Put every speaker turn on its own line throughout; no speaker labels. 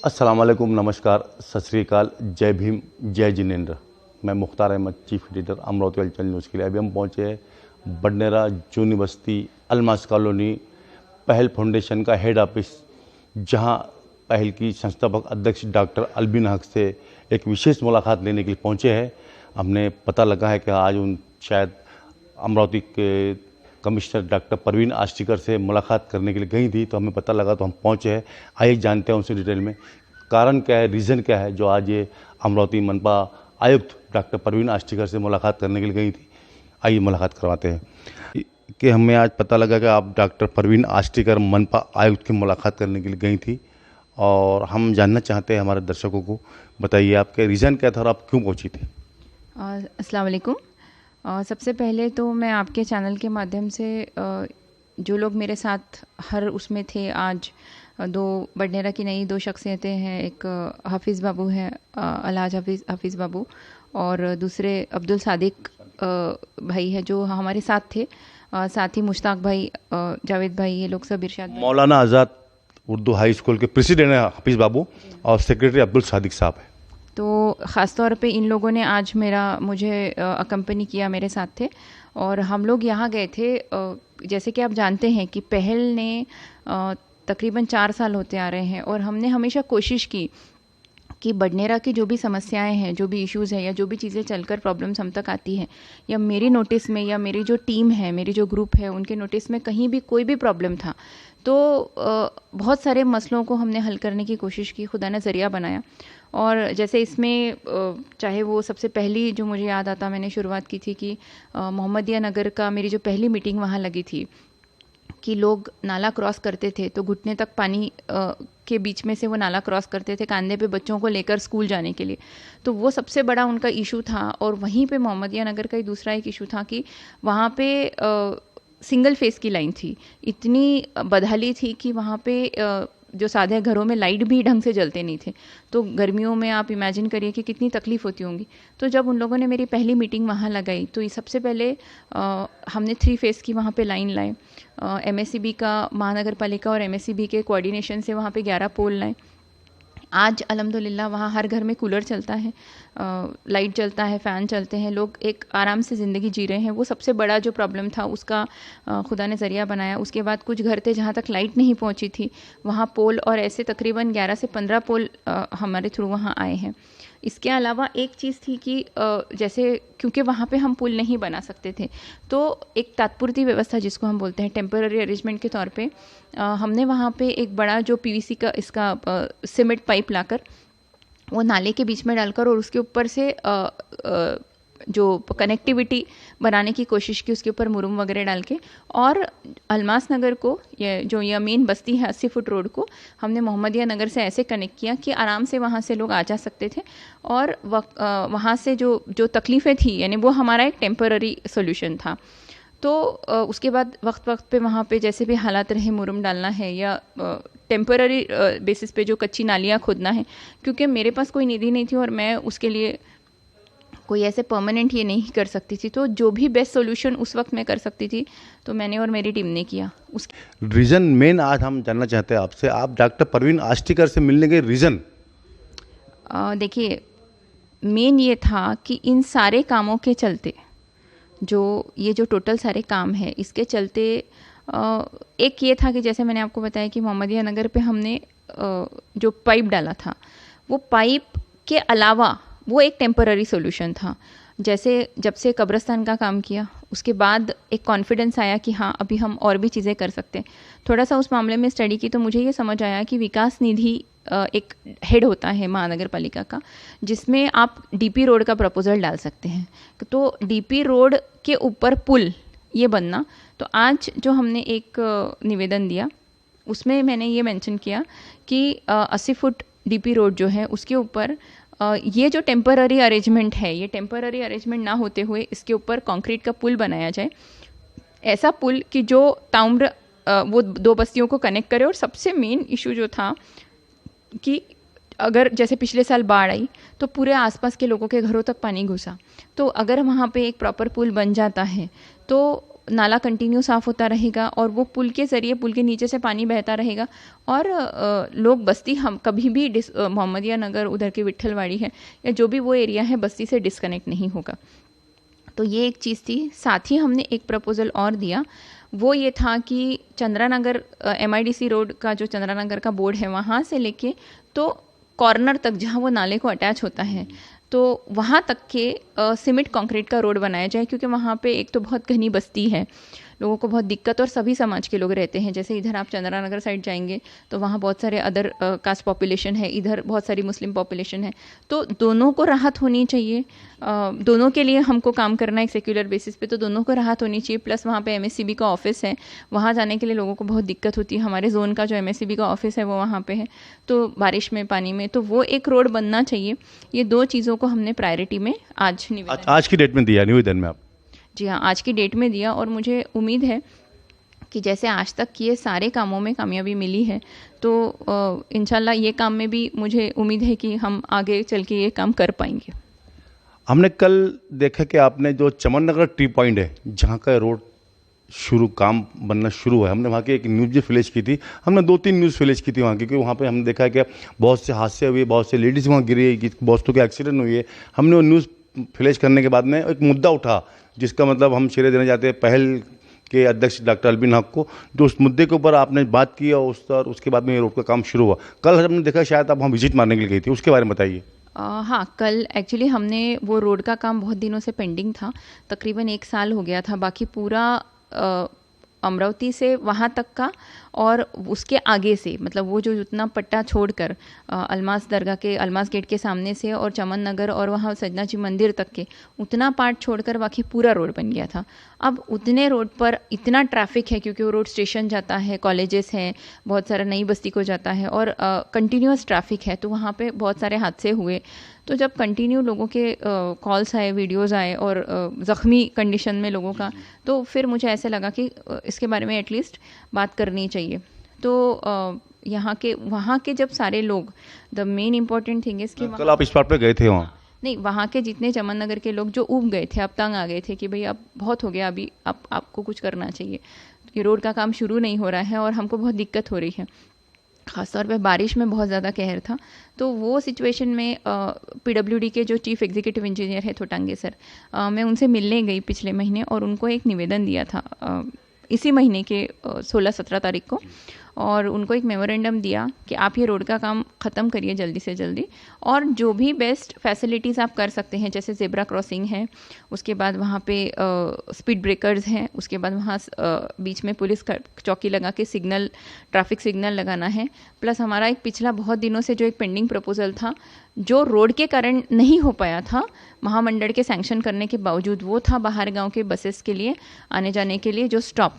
अस्सलाम वालेकुम, नमस्कार, सत श्री अकाल, जय भीम, जय जिनेंद्र। मैं मुख्तार अहमद, चीफ एडिटर, अमरावती हलचल न्यूज़ के लिए। अभी हम पहुँचे हैं बडनेरा जूनी बस्ती अलमास कॉलोनी पहल फाउंडेशन का हेड ऑफिस, जहां पहल की संस्थापक अध्यक्ष डॉक्टर अलबिन हक से एक विशेष मुलाकात लेने के लिए पहुँचे हैं। हमने पता लगा है कि आज शायद अमरावती के कमिश्नर डॉक्टर परवीन आष्टीकर से मुलाकात करने के लिए गई थी, तो हमें पता लगा तो हम पहुंचे हैं। आइए जानते हैं उनसे डिटेल में कारण क्या है, रीज़न क्या है जो आज ये अमरावती मनपा आयुक्त डॉक्टर परवीन आष्टीकर से मुलाकात करने के लिए गई थी। आइए मुलाकात करवाते हैं कि हमें आज पता लगा कि आप डॉक्टर परवीन आष्टीकर मनपा आयुक्त की मुलाकात करने के लिए गई थी, और हम जानना चाहते हैं, हमारे दर्शकों को बताइए आपके रीज़न क्या था और आप क्यों पहुँची थी।
अस्सलाम वालेकुम। सबसे पहले तो मैं आपके चैनल के माध्यम से जो लोग मेरे साथ हर उसमें थे, आज दो बडनेरा की नई दो शख्सियतें हैं। एक हाफिज़ बाबू हैं, अलहाज हाफिज़ बाबू, और दूसरे अब्दुल सादिक भाई है जो हमारे साथ थे। साथ ही मुश्ताक भाई, जावेद भाई, ये लोग सब इरशाद।
मौलाना आज़ाद उर्दू हाई स्कूल के प्रेसिडेंट हैं हाफिज़ बाबू, और सेक्रेटरी अब्दुल सादिक साहब हैं।
तो ख़ास तौर पे इन लोगों ने आज मुझे अकम्पनी किया, मेरे साथ थे, और हम लोग यहाँ गए थे। जैसे कि आप जानते हैं कि पहल ने तकरीबन 4 साल होते आ रहे हैं, और हमने हमेशा कोशिश की कि बडनेरा की जो भी समस्याएं हैं, जो भी इश्यूज़ हैं, या जो भी चीज़ें चलकर प्रॉब्लम्स हम तक आती हैं, या मेरी नोटिस में, या मेरी जो टीम है, मेरी जो ग्रुप है, उनके नोटिस में कहीं भी कोई भी प्रॉब्लम था तो बहुत सारे मसलों को हमने हल करने की कोशिश की, खुदा ने ज़रिया बनाया। और जैसे इसमें चाहे वो सबसे पहली जो मुझे याद आता, मैंने शुरुआत की थी कि मोहम्मदिया नगर का मेरी जो पहली मीटिंग वहाँ लगी थी कि लोग नाला क्रॉस करते थे तो घुटने तक पानी के बीच में से वो नाला क्रॉस करते थे कांधे पे बच्चों को लेकर स्कूल जाने के लिए। तो वो सबसे बड़ा उनका इशू था। और वहीं पे मोहम्मदिया नगर का ही दूसरा एक इशू था कि वहाँ पे सिंगल फेस की लाइन थी, इतनी बदहाली थी कि वहाँ पे जो सादे घरों में लाइट भी ढंग से जलते नहीं थे। तो गर्मियों में आप इमेजिन करिए कि कितनी तकलीफ़ होती होंगी। तो जब उन लोगों ने मेरी पहली मीटिंग वहाँ लगाई तो ये सबसे पहले हमने 3 फेस की वहाँ पे लाइन लाए। MSCB का, महानगर पालिका और MSCB के कोऑर्डिनेशन से वहाँ पे 11 पोल लाए। आज अल्हम्दुलिल्लाह वहाँ हर घर में कूलर चलता है, लाइट चलता है, फ़ैन चलते हैं, लोग एक आराम से ज़िंदगी जी रहे हैं। वो सबसे बड़ा जो प्रॉब्लम था उसका खुदा ने ज़रिया बनाया। उसके बाद कुछ घर थे जहाँ तक लाइट नहीं पहुँची थी, वहाँ पोल, और ऐसे तकरीबन 11 से 15 पोल हमारे थ्रू वहाँ आए हैं। इसके अलावा एक चीज़ थी कि जैसे क्योंकि वहाँ पे हम पुल नहीं बना सकते थे, तो एक तात्पुरती व्यवस्था जिसको हम बोलते हैं टेम्पररी अरेंजमेंट के तौर पे हमने वहाँ पे एक बड़ा जो PVC का इसका सीमेंट पाइप लाकर वो नाले के बीच में डालकर और उसके ऊपर से जो कनेक्टिविटी बनाने की कोशिश की, उसके ऊपर मुरुम वगैरह डाल के, और अलमास नगर को, ये मेन बस्ती है 80 फुट रोड को हमने मोहम्मदिया नगर से ऐसे कनेक्ट किया कि आराम से वहाँ से लोग आ जा सकते थे। और वहाँ से जो तकलीफ़ें थी, यानी वो हमारा एक टेम्पररी सोल्यूशन था। तो उसके बाद वक्त पे वहाँ पे जैसे भी हालात रहे, मुरुम डालना है या टेम्पररी बेसिस पे जो कच्ची नालियाँ खोदना है, क्योंकि मेरे पास कोई निधि नहीं थी और मैं उसके लिए कोई ऐसे परमानेंट ये नहीं कर सकती थी। तो जो भी बेस्ट सॉल्यूशन उस वक्त मैं कर सकती थी तो मैंने और मेरी टीम ने किया। उसके
रीज़न मेन आज हम जानना चाहते हैं आपसे, आप डॉक्टर परवीन आष्टीकर से मिलने के रीज़न?
देखिए, मेन ये था कि इन सारे कामों के चलते, जो टोटल सारे काम है, इसके चलते एक ये था कि जैसे मैंने आपको बताया कि मोहम्मदिया नगर पे हमने जो पाइप डाला था, वो पाइप के अलावा वो एक टेम्पररी सॉल्यूशन था। जैसे जब से कब्रिस्तान का काम किया उसके बाद एक कॉन्फिडेंस आया कि हाँ, अभी हम और भी चीज़ें कर सकते हैं। थोड़ा सा उस मामले में स्टडी की तो मुझे ये समझ आया कि विकास निधि एक हेड होता है महानगर पालिका का, जिसमें आप DP रोड का प्रपोजल डाल सकते हैं। तो DP रोड के ऊपर पुल ये बनना, तो आज जो हमने एक निवेदन दिया उसमें मैंने ये मेंशन किया कि 80 फुट DP रोड जो है उसके ऊपर ये जो टेम्पररी अरेंजमेंट है, ये टेम्पररी अरेंजमेंट ना होते हुए इसके ऊपर कंक्रीट का पुल बनाया जाए। ऐसा पुल कि जो ताउम्र वो 2 बस्तियों को कनेक्ट करे। और सबसे मेन इशू जो था कि अगर जैसे पिछले साल बाढ़ आई तो पूरे आसपास के लोगों के घरों तक पानी घुसा, तो अगर वहाँ पे एक प्रॉपर पुल बन जाता है तो नाला कंटिन्यू साफ़ होता रहेगा और वो पुल के ज़रिए, पुल के नीचे से पानी बहता रहेगा और लोग बस्ती हम कभी भी मोहम्मदिया नगर उधर की विट्ठलवाड़ी है या जो भी वो एरिया है बस्ती से डिस्कनेक्ट नहीं होगा। तो ये एक चीज़ थी। साथ ही हमने एक प्रपोज़ल और दिया, वो ये था कि चंद्रानगर MIDC रोड का जो चंद्रानगर का बोर्ड है वहाँ से लेके तो कॉर्नर तक जहाँ वो नाले को अटैच होता है तो वहाँ तक के सीमेंट कंक्रीट का रोड बनाया जाए, क्योंकि वहाँ पे एक तो बहुत घनी बस्ती है, लोगों को बहुत दिक्कत और सभी समाज के लोग रहते हैं। जैसे इधर आप चंद्रानगर साइड जाएंगे तो वहाँ बहुत सारे अदर कास्ट पॉपुलेशन है, इधर बहुत सारी मुस्लिम पॉपुलेशन है, तो दोनों को राहत होनी चाहिए। दोनों के लिए हमको काम करना है एक सेक्युलर बेसिस पे, तो दोनों को राहत होनी चाहिए। प्लस वहाँ पे MSCB का ऑफिस है, वहाँ जाने के लिए लोगों को बहुत दिक्कत होती है। हमारे जोन का जो MSCB का ऑफिस है वो वहाँ पे है, तो बारिश में पानी में तो वो एक रोड बनना चाहिए। ये दो चीज़ों को हमने प्रायोरिटी में आज
की डेट में दिया निवेदन में आप?
जी हाँ, आज की डेट में दिया और मुझे उम्मीद है कि जैसे आज तक किए सारे कामों में कामयाबी मिली है तो इंशाल्लाह ये काम में भी मुझे उम्मीद है कि हम आगे चल के ये काम कर पाएंगे।
हमने कल देखा कि आपने जो चमन नगर टी पॉइंट है जहाँ का रोड काम बनना शुरू हुआ है, हमने वहाँ की एक न्यूज़ भी फ्लैश की थी। हमने 2-3 न्यूज़ फ्लैश की थी वहाँ की, क्योंकि वहाँ पे हमने देखा है कि बहुत से हादसे हुए, बहुत से लेडीज़ वहाँ गिरी, बहुतों के एक्सीडेंट हुए है। हमने वो न्यूज़ फ्लैश करने के बाद में एक मुद्दा उठा, जिसका मतलब हम श्रेय देना चाहते हैं पहल के अध्यक्ष डॉक्टर अलबिन हक को, जो उस मुद्दे के ऊपर आपने बात की और उसके बाद में ये रोड का काम शुरू हुआ। कल हमने देखा शायद आप वहाँ विजिट मारने के लिए गई थी, उसके बारे में बताइए।
हाँ, कल एक्चुअली हमने वो रोड का काम बहुत दिनों से पेंडिंग था, तकरीबन 1 साल हो गया था। बाकी पूरा अमरावती से वहाँ तक का और उसके आगे से, मतलब वो जो जितना पट्टा छोड़कर अलमास दरगाह के अलमास गेट के सामने से और चमन नगर और वहाँ सजना जी मंदिर तक के उतना पार्ट छोड़कर बाकी पूरा रोड बन गया था। अब उतने रोड पर इतना ट्रैफिक है, क्योंकि वो रोड स्टेशन जाता है, कॉलेजेस हैं, बहुत सारा नई बस्ती को जाता है और कंटिन्यूस ट्रैफिक है, तो वहाँ पे बहुत सारे हादसे हुए। तो जब कंटिन्यू लोगों के कॉल्स आए, वीडियोज़ आए और ज़ख्मी कंडीशन में लोगों का, तो फिर मुझे ऐसे लगा कि इसके बारे में एटलीस्ट बात करनी चाहिए। तो यहाँ के वहाँ के जब सारे लोग, the main important thing is कि
कल आप इस बात पे गए थे वहाँ?
नहीं, वहाँ के जितने चमन नगर के लोग जो ऊब गए थे, अब तंग आ गए थे कि भाई अब बहुत हो गया, अभी आपको कुछ करना चाहिए, ये रोड का काम शुरू नहीं हो रहा है और हमको बहुत दिक्कत हो रही है। ख़ासतौर पे बारिश में बहुत ज़्यादा कहर था। तो वो सिचुएशन में PWD के जो चीफ़ एग्जीक्यूटिव इंजीनियर है थोटांगे सर, मैं उनसे मिलने गई पिछले महीने और उनको एक निवेदन दिया था इसी महीने के 16-17 तारीख को, और उनको एक मेमोरेंडम दिया कि आप ये रोड का काम ख़त्म करिए जल्दी से जल्दी, और जो भी बेस्ट फैसिलिटीज़ आप कर सकते हैं, जैसे ज़ेब्रा क्रॉसिंग है, उसके बाद वहाँ पे स्पीड ब्रेकर्स हैं, उसके बाद वहाँ बीच में पुलिस चौकी लगा के सिग्नल, ट्रैफिक सिग्नल लगाना है। प्लस हमारा एक पिछला बहुत दिनों से जो एक पेंडिंग प्रपोजल था, जो रोड के कारण नहीं हो पाया था महामंडल के सैंक्शन करने के बावजूद, वो था बाहर गाँव के बसेस के लिए आने जाने के लिए जो स्टॉप,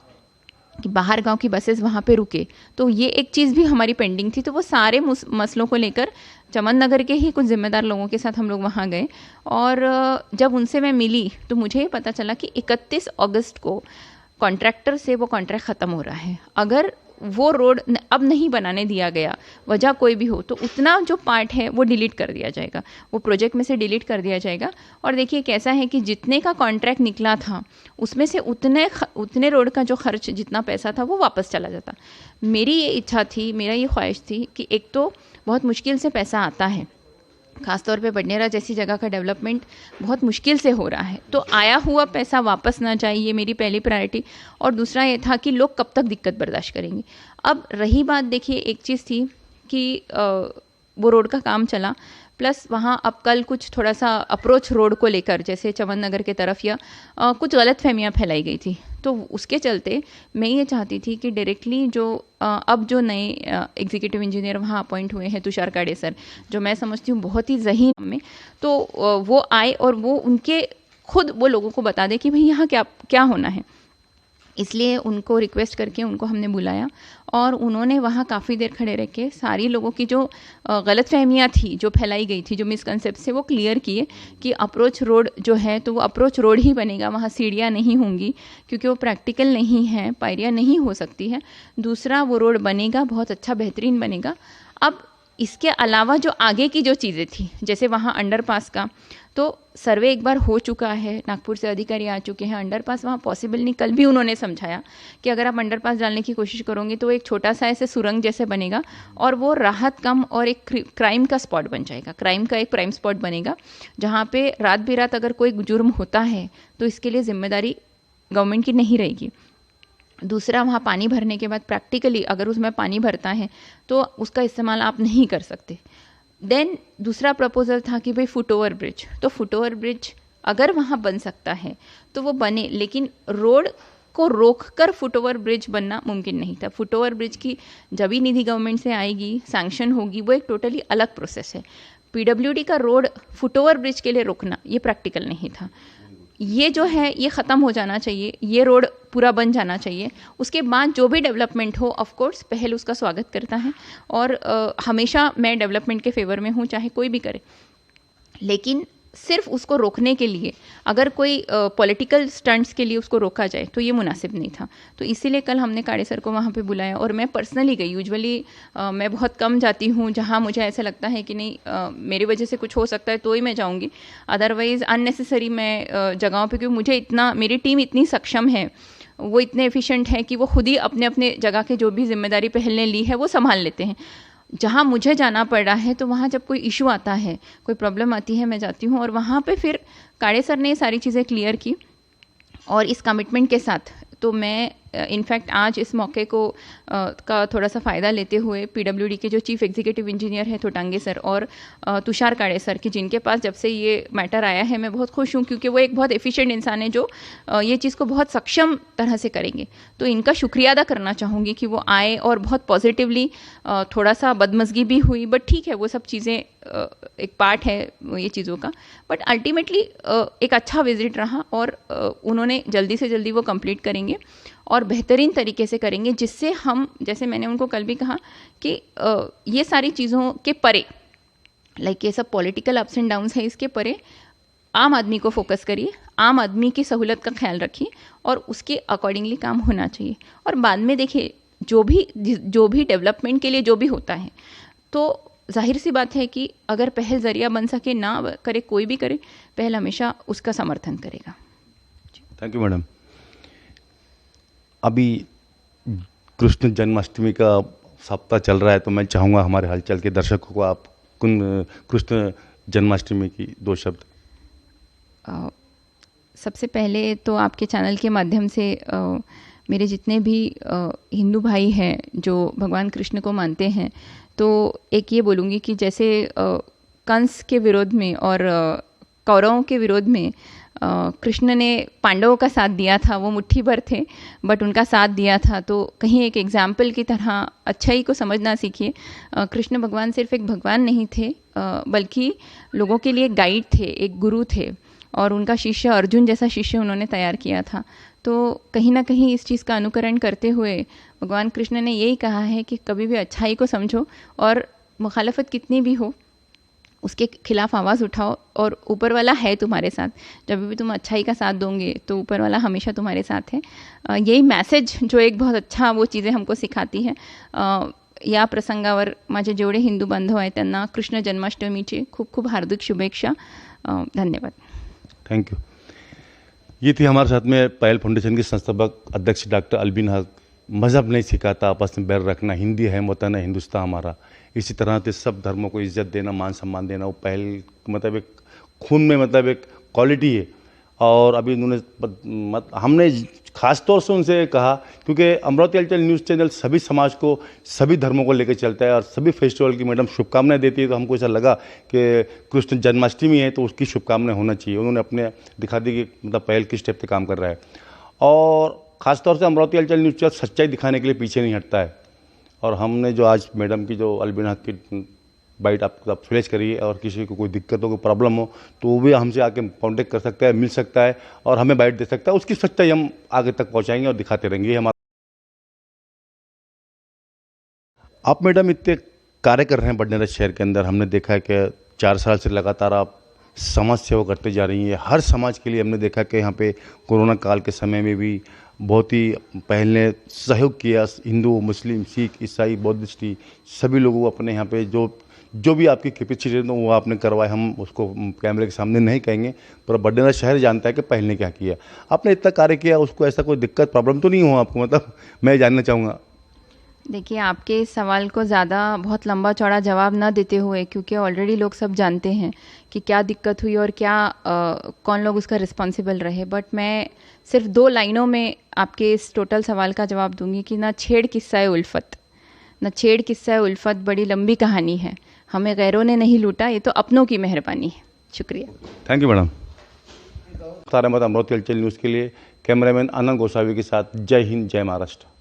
कि बाहर गांव की बसेस वहाँ पे रुके। तो ये एक चीज़ भी हमारी पेंडिंग थी। तो वो सारे मसलों को लेकर चमन नगर के ही कुछ जिम्मेदार लोगों के साथ हम लोग वहाँ गए, और जब उनसे मैं मिली तो मुझे ये पता चला कि 31 अगस्त को कॉन्ट्रैक्टर से वो कॉन्ट्रैक्ट ख़त्म हो रहा है। अगर वो रोड अब नहीं बनाने दिया गया, वजह कोई भी हो, तो उतना जो पार्ट है वो डिलीट कर दिया जाएगा, वो प्रोजेक्ट में से डिलीट कर दिया जाएगा। और देखिए कैसा है कि जितने का कॉन्ट्रैक्ट निकला था उसमें से उतने रोड का जो खर्च, जितना पैसा था वो वापस चला जाता। मेरी ये इच्छा थी, मेरा ये ख्वाहिश थी कि एक तो बहुत मुश्किल से पैसा आता है, खासतौर पे बडनेरा जैसी जगह का डेवलपमेंट बहुत मुश्किल से हो रहा है, तो आया हुआ पैसा वापस ना जाए, ये मेरी पहली प्रायोरिटी। और दूसरा ये था कि लोग कब तक दिक्कत बर्दाश्त करेंगे। अब रही बात, देखिए एक चीज़ थी कि वो रोड का काम चला, प्लस वहाँ अब कल कुछ थोड़ा सा अप्रोच रोड को लेकर, जैसे चमन नगर के तरफ या कुछ गलत फहमियाँ फैलाई गई थी, तो उसके चलते मैं ये चाहती थी कि डायरेक्टली जो अब जो नए एग्जीक्यूटिव इंजीनियर वहाँ अपॉइंट हुए हैं, तुषार काड़े सर, जो मैं समझती हूँ बहुत ही ज़हीन में, तो वो आए और वो उनके खुद वो लोगों को बता दे कि भाई यहाँ क्या होना है। इसलिए उनको रिक्वेस्ट करके उनको हमने बुलाया और उन्होंने वहाँ काफ़ी देर खड़े रह के सारी लोगों की जो गलतफहमियाँ थी, जो फैलाई गई थी, जो मिसकंसेप्ट से, वो क्लियर किए कि अप्रोच रोड जो है तो वो अप्रोच रोड ही बनेगा, वहाँ सीढ़ियाँ नहीं होंगी क्योंकि वो प्रैक्टिकल नहीं है, पायरियाँ नहीं हो सकती है। दूसरा, वो रोड बनेगा बहुत अच्छा बेहतरीन बनेगा। अब इसके अलावा जो आगे की जो चीज़ें थी, जैसे वहाँ अंडरपास का तो सर्वे एक बार हो चुका है, नागपुर से अधिकारी आ चुके हैं, अंडरपास वहाँ पॉसिबल नहीं। कल भी उन्होंने समझाया कि अगर आप अंडरपास डालने की कोशिश करोगे तो एक छोटा सा ऐसे सुरंग जैसे बनेगा और वो राहत कम और एक क्राइम का स्पॉट बन जाएगा, क्राइम का एक प्राइम स्पॉट बनेगा, जहाँ पे रात बिरात अगर कोई जुर्म होता है तो इसके लिए जिम्मेदारी गवर्नमेंट की नहीं रहेगी। दूसरा, वहाँ पानी भरने के बाद प्रैक्टिकली अगर उसमें पानी भरता है तो उसका इस्तेमाल आप नहीं कर सकते। देन दूसरा प्रपोजल था कि भाई फुट ओवर ब्रिज, तो फुट ओवर ब्रिज अगर वहाँ बन सकता है तो वो बने, लेकिन रोड को रोककर फुट ओवर ब्रिज बनना मुमकिन नहीं था। फुट ओवर ब्रिज की जब भी निधि गवर्नमेंट से आएगी, सैंक्शन होगी, वो एक टोटली अलग प्रोसेस है। पीडब्ल्यूडी का रोड फुट ओवर ब्रिज के लिए रोकना ये प्रैक्टिकल नहीं था। ये जो है ये ख़त्म हो जाना चाहिए, ये रोड पूरा बन जाना चाहिए। उसके बाद जो भी डेवलपमेंट हो, ऑफ कोर्स पहल उसका स्वागत करता है और हमेशा मैं डेवलपमेंट के फेवर में हूँ, चाहे कोई भी करे। लेकिन सिर्फ उसको रोकने के लिए अगर कोई पॉलिटिकल स्टंट्स के लिए उसको रोका जाए तो ये मुनासिब नहीं था। तो इसीलिए कल हमने काड़े सर को वहाँ पे बुलाया और मैं पर्सनली गई। यूजुअली मैं बहुत कम जाती हूँ, जहाँ मुझे ऐसा लगता है कि नहीं मेरी वजह से कुछ हो सकता है तो ही मैं जाऊँगी, अदरवाइज़ अननेसेसरी मैं जगहों पे, क्योंकि मुझे इतना, मेरी टीम इतनी सक्षम है, वो इतने एफिशिएंट है कि वो खुद ही अपने अपने जगह के जो भी जिम्मेदारी पहल ने ली है वो संभाल लेते हैं। जहाँ मुझे जाना पड़ रहा है तो वहाँ जब कोई इशू आता है, कोई प्रॉब्लम आती है, मैं जाती हूँ और वहाँ पे फिर काड़े सर ने ये सारी चीज़ें क्लियर की और इस कमिटमेंट के साथ तो मैं इनफैक्ट आज इस मौके को का थोड़ा सा फ़ायदा लेते हुए पीडब्ल्यूडी के जो चीफ एग्जीक्यूटिव इंजीनियर हैं थोटांगे सर और तुषार काड़े सर की, जिनके पास जब से ये मैटर आया है मैं बहुत खुश हूँ, क्योंकि वो एक बहुत एफिशिएंट इंसान है जो ये चीज़ को बहुत सक्षम तरह से करेंगे। तो इनका शुक्रिया अदा करना चाहूँगी कि वो आए और बहुत पॉजिटिवली, थोड़ा सा बदमज़गी भी हुई बट ठीक है, वो सब चीज़ें एक पार्ट है ये चीज़ों का, बट अल्टीमेटली एक अच्छा विजिट रहा और उन्होंने जल्दी से जल्दी वो कंप्लीट करेंगे और बेहतरीन तरीके से करेंगे, जिससे हम, जैसे मैंने उनको कल भी कहा कि ये सारी चीज़ों के परे, लाइक ये सब पॉलिटिकल अप्स एंड डाउन्स है, इसके परे आम आदमी को फोकस करिए, आम आदमी की सहूलत का ख्याल रखिए और उसके अकॉर्डिंगली काम होना चाहिए। और बाद में देखिए जो भी डेवलपमेंट के लिए जो भी होता है, तो जाहिर सी बात है कि अगर पहल जरिया बन सके, ना करे कोई भी करे, पहल हमेशा उसका समर्थन करेगा।
Thank you madam. अभी कृष्ण जन्माष्टमी का सप्ताह चल रहा है, तो मैं चाहूँगा हमारे हलचल के दर्शकों को आप कृष्ण जन्माष्टमी की 2 शब्द।
सबसे पहले तो आपके चैनल के माध्यम से मेरे जितने भी हिंदू भाई हैं जो भगवान कृष्ण को मानते हैं, तो एक ये बोलूँगी कि जैसे कंस के विरोध में और कौरवों के विरोध में कृष्ण ने पांडवों का साथ दिया था, वो मुट्ठी भर थे बट उनका साथ दिया था, तो कहीं एक एग्जाम्पल की तरह अच्छाई को समझना सीखिए। कृष्ण भगवान सिर्फ एक भगवान नहीं थे, बल्कि लोगों के लिए गाइड थे, एक गुरु थे और उनका शिष्य अर्जुन जैसा शिष्य उन्होंने तैयार किया था। तो कहीं ना कहीं इस चीज़ का अनुकरण करते हुए भगवान कृष्ण ने यही कहा है कि कभी भी अच्छाई को समझो और मुखालफत कितनी भी हो उसके खिलाफ आवाज़ उठाओ और ऊपर वाला है तुम्हारे साथ। जब भी तुम अच्छाई का साथ दोगे तो ऊपर वाला हमेशा तुम्हारे साथ है। यही मैसेज जो एक बहुत अच्छा वो चीज़ें हमको सिखाती है। या प्रसंगावर माझे जेवढे हिंदू बांधव आहेत त्यांना कृष्ण जन्माष्टमीची खूप खूप हार्दिक शुभेच्छा। धन्यवाद।
Thank you. ये थी हमारे साथ में पहल फाउंडेशन की संस्थापक अध्यक्ष डॉक्टर अलबिन हक। मज़हब नहीं सिखाता आपस में बैर रखना, हिंदी है वतन है हिंदुस्तान हमारा, इसी तरह से सब धर्मों को इज्जत देना, मान सम्मान देना, वो पहल मतलब एक खून में मतलब एक क्वालिटी है। और अभी उन्होंने हमने खास तौर से उनसे कहा, क्योंकि अमरावती हलचल न्यूज़ चैनल सभी समाज को, सभी धर्मों को लेकर चलता है और सभी फेस्टिवल की मैडम शुभकामनाएं देती है, तो हमको ऐसा लगा कि कृष्ण जन्माष्टमी है तो उसकी शुभकामनाएं होना चाहिए। उन्होंने अपने दिखा दी कि मतलब पहल किस स्टेप पे काम कर रहा है। और ख़ासतौर से अमरावती हलचल न्यूज़ चैनल सच्चाई दिखाने के लिए पीछे नहीं हटता है। और हमने जो आज मैडम की जो अलबिन हक की बाइट आप फ्लैश करिए और किसी को कोई दिक्कत हो, कोई प्रॉब्लम हो, तो वो भी हमसे आके कांटेक्ट कर सकता है, मिल सकता है और हमें बाइट दे सकता है। उसकी सच्चाई हम आगे तक पहुंचाएंगे और दिखाते रहेंगे। हमारा आप मैडम इतने कार्य कर रहे हैं बडनेरा शहर के अंदर, हमने देखा है कि 4 साल से लगातार आप समाज सेवा करते जा रही हैं। हर समाज के लिए हमने देखा कि यहाँ पे कोरोना काल के समय में भी बहुत ही पहल ने सहयोग किया। हिंदू, मुस्लिम, सिख, ईसाई, बौद्धिस्ट सभी लोगों को अपने यहाँ पे जो भी आपकी कैपेसिटी है वो आपने करवाए। हम उसको कैमरे के सामने नहीं कहेंगे, पर बडनेरा शहर जानता है कि पहल ने क्या किया। आपने इतना कार्य किया, उसको ऐसा कोई दिक्कत प्रॉब्लम तो नहीं हुआ आपको? मतलब मैं जानना चाहूँगा।
देखिए, आपके इस सवाल को ज़्यादा बहुत लंबा चौड़ा जवाब ना देते हुए, क्योंकि ऑलरेडी लोग सब जानते हैं कि क्या दिक्कत हुई और क्या कौन लोग उसका रिस्पॉन्सिबल रहे, बट मैं सिर्फ 2 लाइनों में आपके इस टोटल सवाल का जवाब दूंगी कि ना छेड़ किस्सा है उल्फत, ना छेड़ किस्सा है उल्फत बड़ी लंबी कहानी है। हमें गैरों ने नहीं लूटा, ये तो अपनों की मेहरबानी है। शुक्रिया।
Thank you madam. Mukhtar Ahmad, अमरोती हलचल न्यूज़ के लिए कैमरामैन आनंद गोसावी के साथ। जय हिंद, जय महाराष्ट्र।